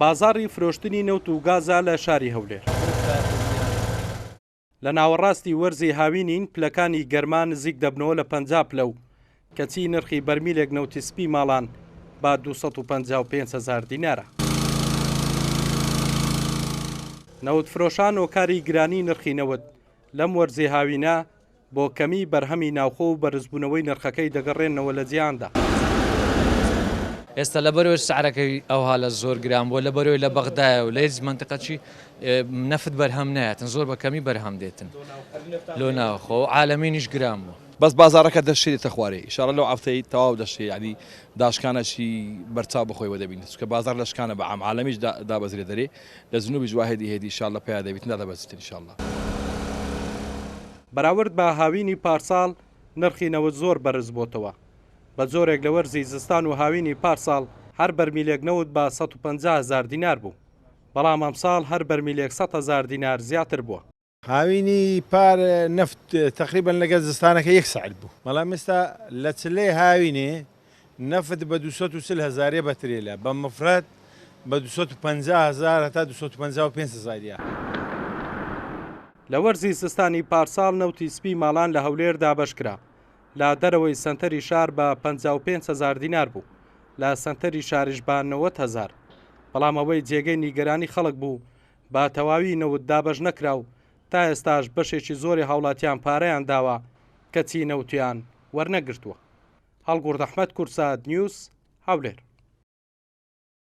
بازاڕی فرۆشتنی نەوت و گازا لە شاری هەولێر. لە ناوەڕاستی وەرزی هاوینین پلەکانی گەرمان نزیک دەبنەوە لە 50 پلە کەچی نرخی بەرمیلێک نەوتی سپی ماڵان با 255,000 دینارە. نەوت فرۆشان و کاری گرانی نرخی نەوت لەم وەرزی هاوینە بۆ کەمی بەرهەمی ناوخۆ و بەرزبوونەوەی نرخەکەی دەگەڕێنەوە لە جیهاندا. ئێستا لە بەرەوەی سعرەکەی ئەوها لە زۆر گران بۆ لە بەرەوەی لە بەغدایە و لە هیچ منتقەچی نەفت بەرهەم نایەتن زۆر بە کەمی بەرهەم دێتن لۆ ناوخۆ عالەمینیش گران بوو. بەس بازارەکە دەشێتە خوارێ ئیشاڵە لەو ئەفتەی تەواو دەشێ ینی داشکانەشی بەرچاو بخۆی وەدەبین چکە بازار لە شکانە بە عام عالەمیش دابەزرێ دەرێ لە جنوبی جواهێدی هێدی ئیشاڵە پیا دەبێتن دابەزێتن ئیشاڵە. بەراورد بە هاوینی پارساڵ نرخی نەوت زۆر بەرز بۆتەوە. بە زۆرێک لە وەرزی زستان و هاوینی پارساڵ هەر بەرمیلێک نەوت بە 150,000 دینار بوو، بەڵام ئەمساڵ هەر بەرمیلێک 100,000 دینار زیاتر بووە. هاوینی پار نفت تقریبا لەگەڵ زستانەکە 1 ساعت بوو، بەڵام ئێستا لە چلەی هاوینێ نفت بە 240,000 بەترێلە بە مفرەت بە 250,000 هەتا 255,000. لە وەرزی سستانی پارساڵ نەوتی سپی ماڵان لە هەولێر دابەشکرا لە دەرەوەی سنتەری شار بە 55,000 دینار بوو، لە سنتەری شاریش بە 90,000، بەڵام ئەوەی جێگەی نیگەرانی خەڵک بوو بە تەواوی نەوت دابەش نەکرا و تا ئێستاش بەشێکی زۆری هاوڵاتیان پارەیان داوە کەچی نەوتیان وەرنەگرتووە. هەڵگورد ئەحمەد کورسات نیوز هەولێر.